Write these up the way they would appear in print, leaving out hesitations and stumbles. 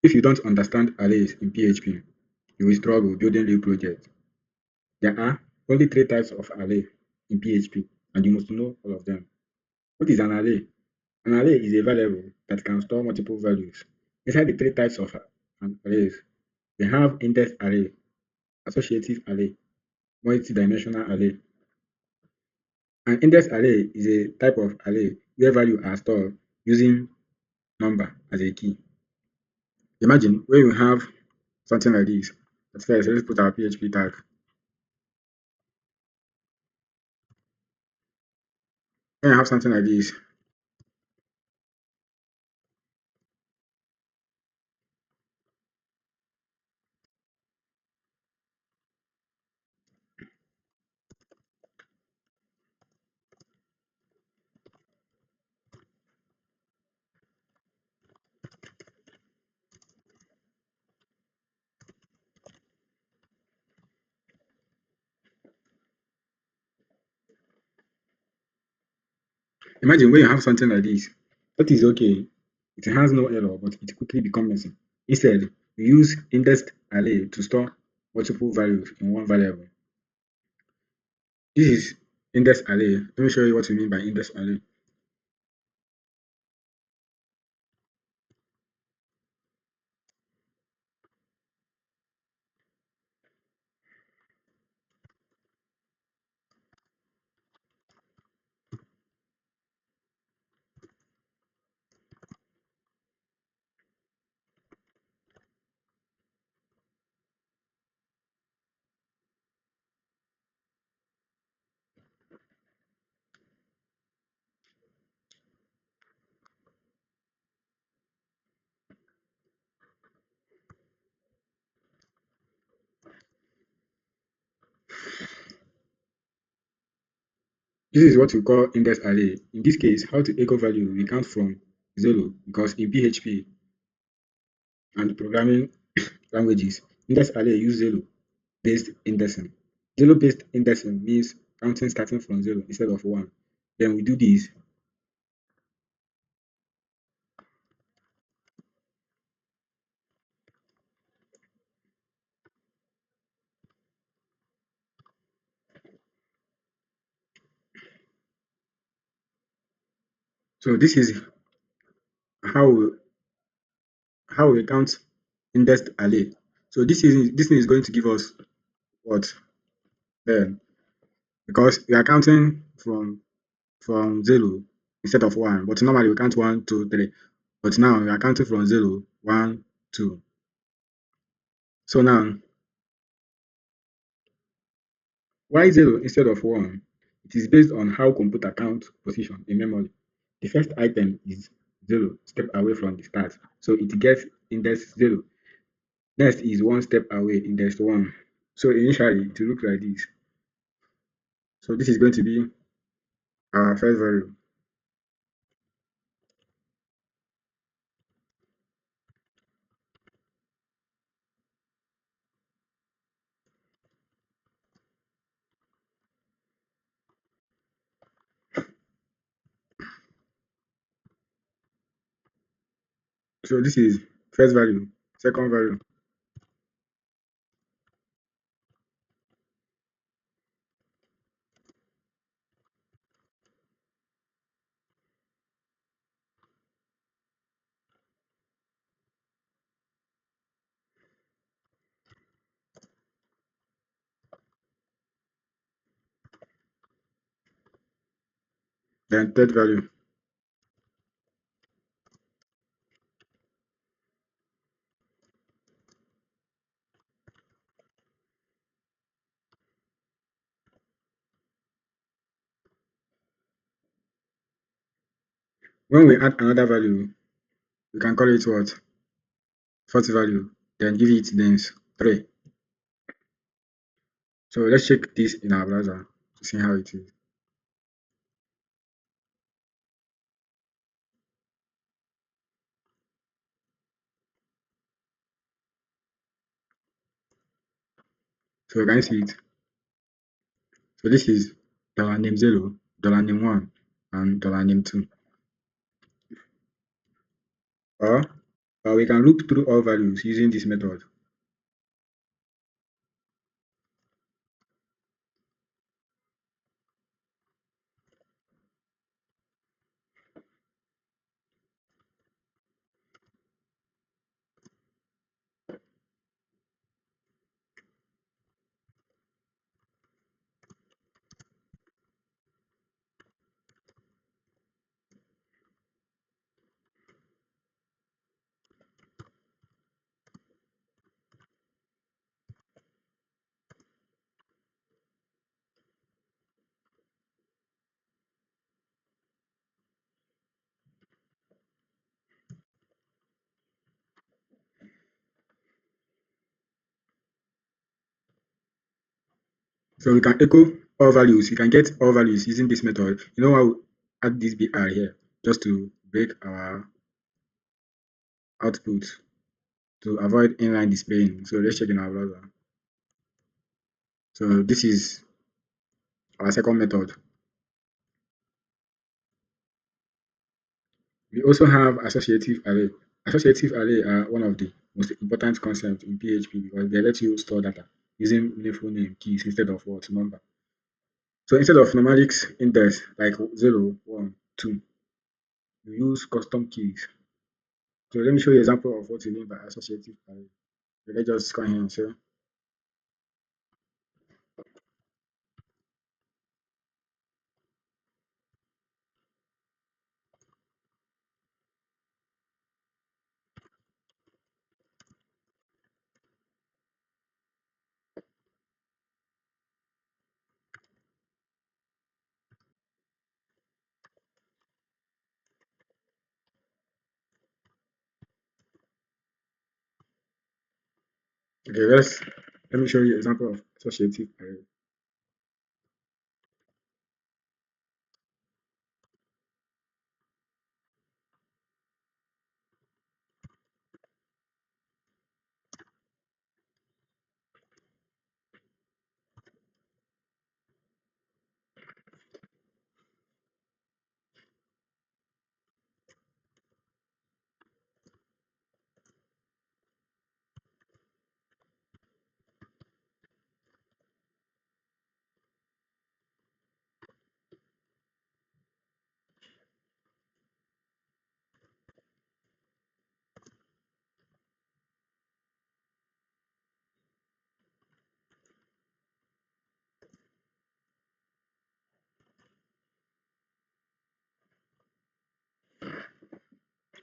If you don't understand arrays in PHP, you will struggle building real projects. There are only three types of array in PHP, and you must know all of them. What is an array? An array is a variable that can store multiple values. Inside the three types of an arrays, we have index array, associative array, multi-dimensional array. An index array is a type of array where values are stored using number as a key. Imagine when you have something like this. But first, let's put our PHP tag. When you have something like this, imagine when you have something like this. That is okay. It has no error, but it quickly becomes messy. Instead, we use indexed array to store multiple values in one variable. This is index array. Let me show you what we mean by index array. This is what we call index array. In this case, how to echo value we count from 0 because in PHP and programming languages, index array use 0 based indexing. 0 based indexing means counting starting from 0 instead of 1. Then we do this. So this is how we, how we count indexed array. So this thing is going to give us what then, because we are counting from 0 instead of 1, but normally we count 1, 2, 3. But now we are counting from 0, 1, 2. So now, why 0 instead of 1? It is based on how computer count position in memory. The first item is 0 step away from the start, so it gets index 0. Next is 1 step away, index 1. So initially it will look like this. So this is going to be our first value. So this is first value, second value, then third value. When we add another value, we can call it what? Fourth value, then give it names 3. So let's check this in our browser to see how it is. So you can see it. So this is $name0, $name1, and $name2. Or But we can loop through all values using this method. So we can echo all values. We can get all values using this method. You know how add this BR here just to break our output to avoid inline displaying. So let's check in our browser. So this is our second method. We also have associative array. Associative array are one of the most important concepts in PHP because they let you store data using meaningful name keys instead of what number. So instead of numeric index like 0, 1, 2, you use custom keys. So let me show you an example of what we mean by associative array. So let's just go ahead and say, okay, let me show you an example of associative array.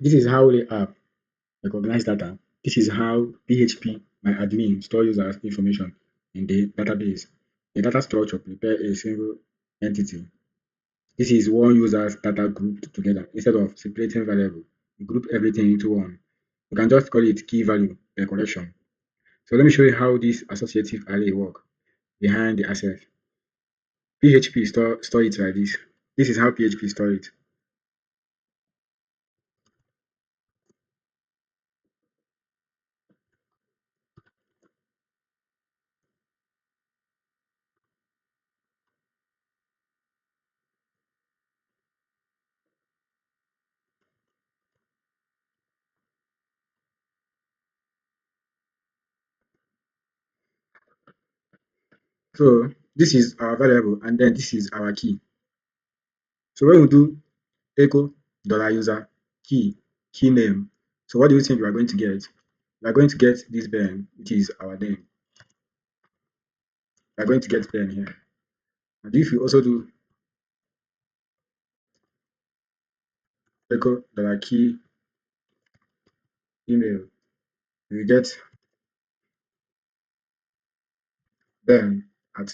This is how the app recognize data. This is how PHP, my admin, store users information in the database. The data structure prepare a single entity. This is one user's data grouped together. Instead of separating variable, you group everything into one. You can just call it key value per collection. So let me show you how this associative array work behind the access. PHP store it like this. This is how PHP store it. So this is our variable and then this is our key. So when we do echo $user key name, so what do you think we are going to get? We are going to get this Ben, which is our name. We are going to get Ben here. And if you also do echo $key email, you will get Ben at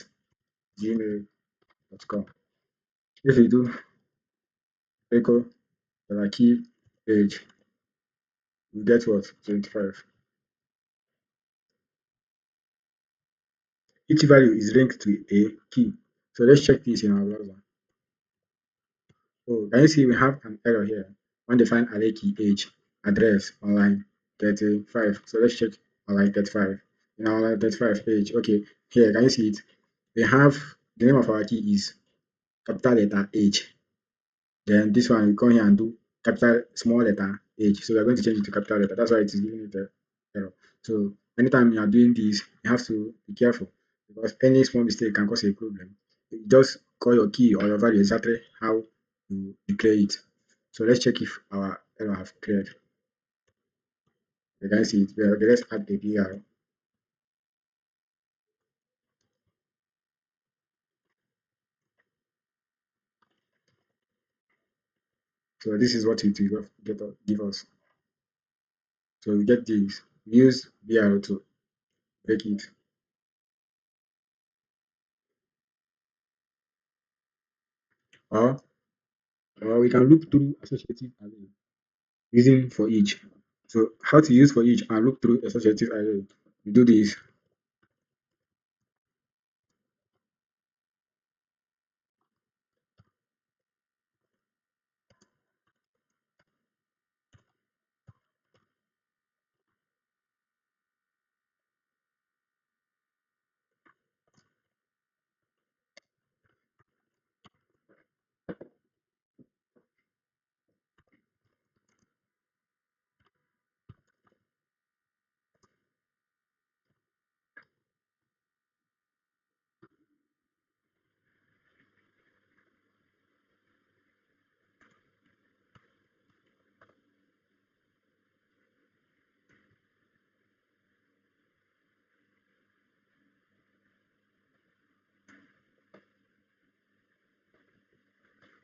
gmail.com. If you do echo $key age, you get what? 25. Each value is linked to a key. So let's check this in our browser. Oh, can you see we have an error here? Undefined array key age address online 35. So let's check online 35. In our online 35 page, okay, here can you see it? We have the name of our key is capital letter H. Then this one we come here and do capital small letter H. So we are going to change it to capital letter. That's why it is giving it the error. So anytime you are doing this, you have to be careful because any small mistake can cause a problem. You just call your key or your value exactly how you declare it. So let's check if our error have cleared. You can see it. Well, okay, let's add a BR. So this is what it will give us. So we get this. We use BR to break it. Or or we can look through associative array using for each. So how to use for each and look through associative array. We do this.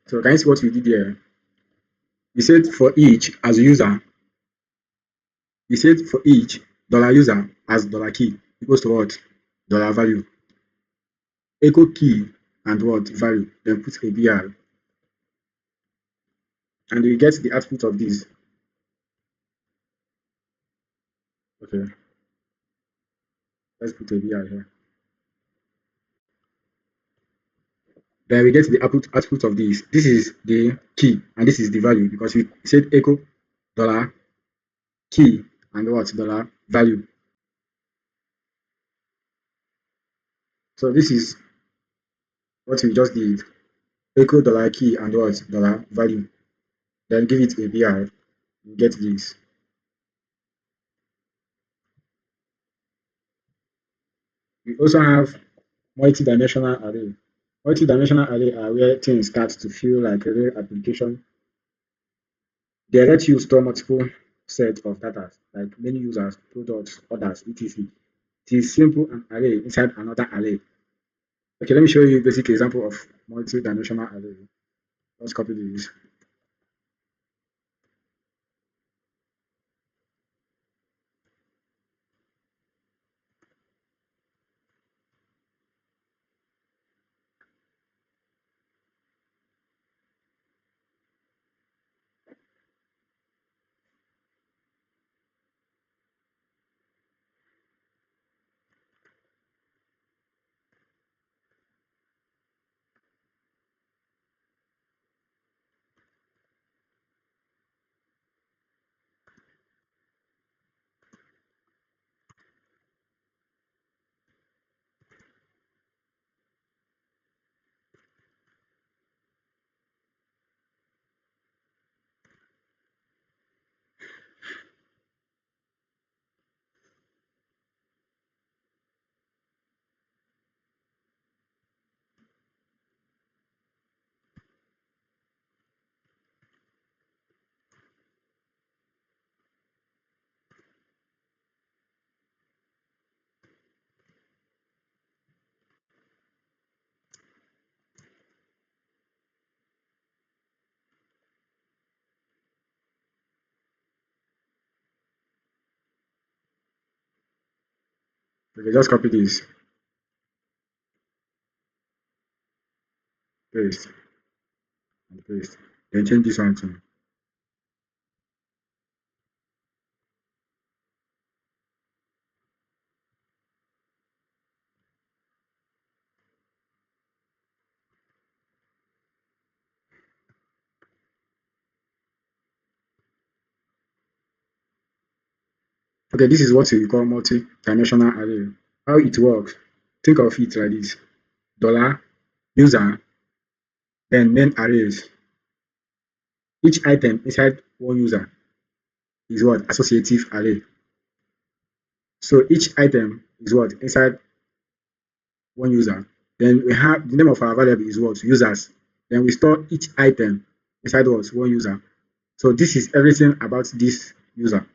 So can you see what we did here? We said for each as user, we said for each dollar user as dollar key equals to what? Dollar value. Echo key and what value, then put a BR and we get the output of this. Okay, let's put a BR here. Then we get the output of this. This is the key and this is the value because we said echo dollar key and what dollar value. So this is what we just did. Echo dollar key and what dollar value. Then give it a BR. You get this. We also have multi-dimensional array. Multi-dimensional array are where things start to feel like a real application. They let you store multiple sets of data, like many users, products, orders, etc. It is simple an array inside another array. Okay, let me show you a basic example of multi-dimensional array. Let's copy this. Okay, just copy this, paste, and paste. Then change this one to. Okay, this is what we call multi-dimensional array. How it works? Think of it like this: dollar, user, then main arrays. Each item inside one user is what? Associative array. So each item is what? Inside one user. Then we have the name of our variable is what? Users. Then we store each item inside what? One user. So this is everything about this user.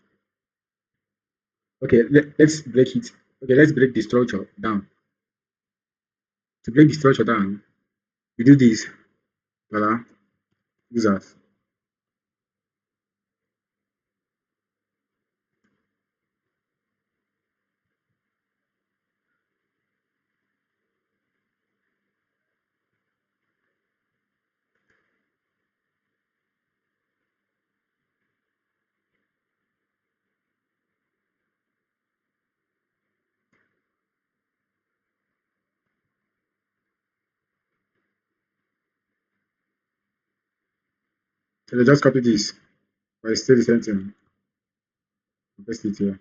Okay, let's break it. Okay, let's break the structure down. To break the structure down, we do this. Voila, users. So they just copy this, but it's still the same thing. Paste it here.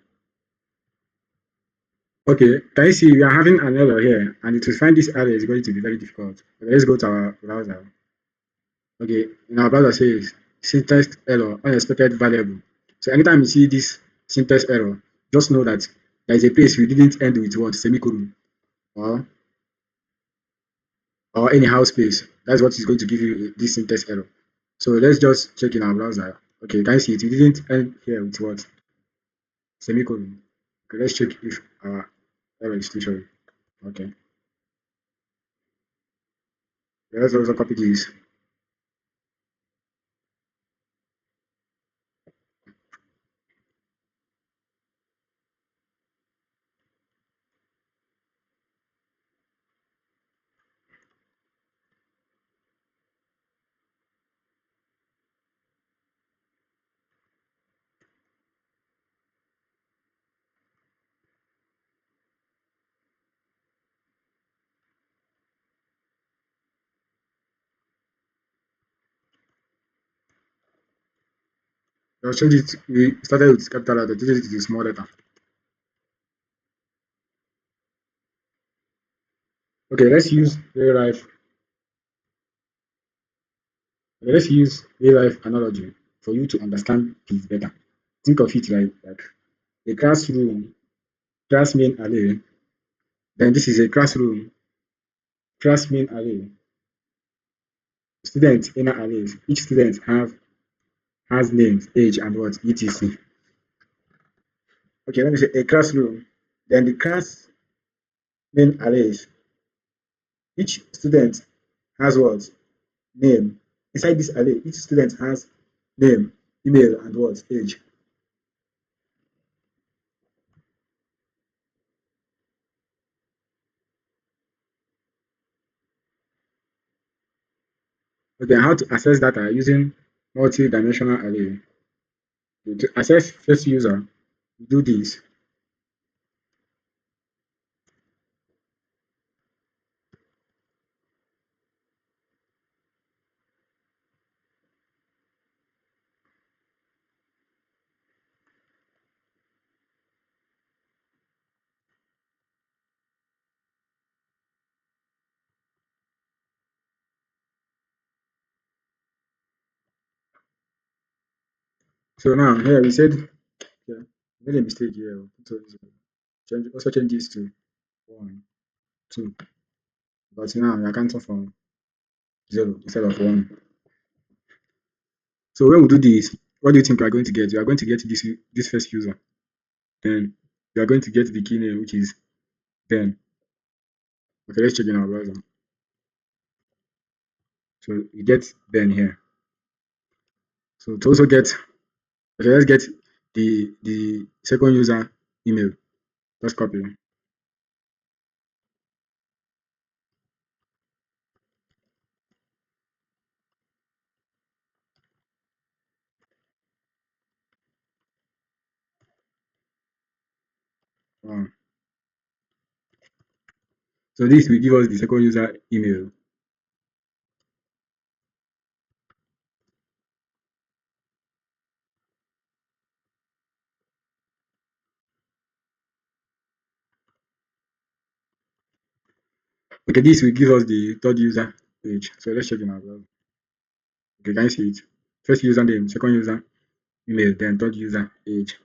Okay, can you see we are having an error here, and to find this array is going to be very difficult. Okay, let's go to our browser. Okay, in our browser says syntax error, unexpected variable. So anytime you see this syntax error, just know that there is a place we didn't end with what semicolon or anyhow space. That's what is going to give you this syntax error. So let's just check in our browser. Okay, can you see it? We didn't end here with what semicolon. Okay, let's check if our error is still showing. Okay, let's also copy this. I'll change it. We started with capital letter, change it to small letter. Okay, let's use real life. Okay, let's use real life analogy for you to understand this better. Think of it like a classroom, class main array. Then this is a classroom, class main array. Student inner arrays. Each student has names, age, and what etc. Okay, let me say a classroom. Then the class main arrays. Each student has what name. Inside this array, each student has name, email, and what age. Okay, how to access data using multi-dimensional array. To access first user, do this. So now here we said yeah, made a mistake here. So also change this to 1, 2. But now we are counting from 0 instead of 1. So when we do this, what do you think we are going to get? We are going to get this first user. Then we are going to get the key name, which is 10. Okay, let's check in our browser. So we get Ben here. So to also get, okay, let's get the second user email. Let's copy. Um, so this will give us the second user email. Okay, this will give us the third user page. So let's check in our browser. Okay, can you see it? First username, second user email, then third user age.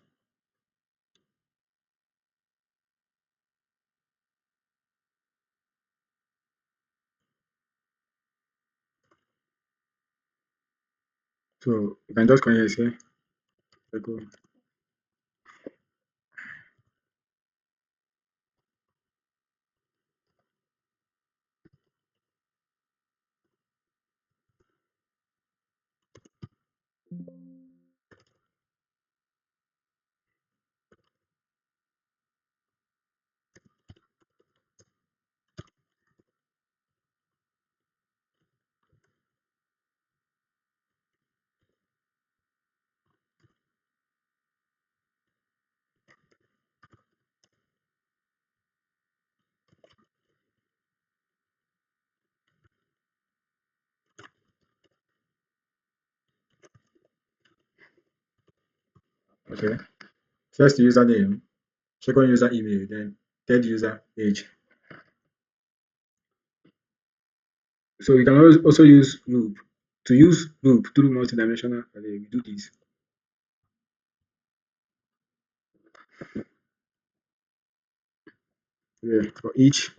So you can just come here and say echo. Okay. First username, second user email, then third user age. So we can also use loop. To use loop through multidimensional array, we do this. Yeah, for each.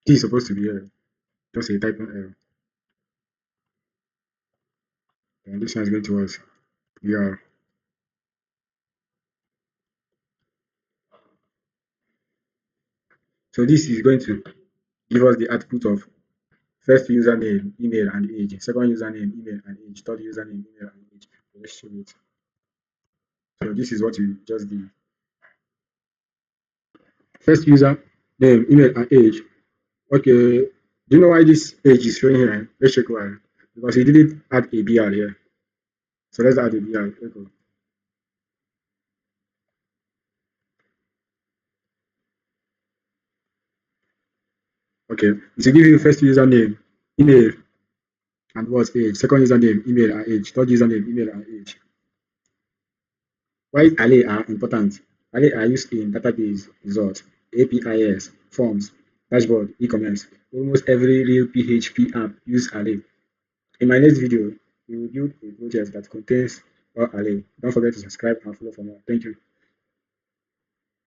This is supposed to be just a typing error. And this one is going towards yeah. So this is going to give us the output of first username, email, and age. Second username, email, and age. Third username, email, and age. Let's show it. So this is what you just did. First user name, email, and age. Okay. Do you know why this age is showing here? Let's check why. Because he didn't add a BR here. So let's add a BR. Okay. It will give you first username, email, and what age. Second username, email, and age. Third username, email, and age. Why array are important? Array are used in database results, APIs, forms, dashboard, e-commerce. Almost every real PHP app use array. In my next video, we will build a project that contains all array. Don't forget to subscribe and follow for more. Thank you.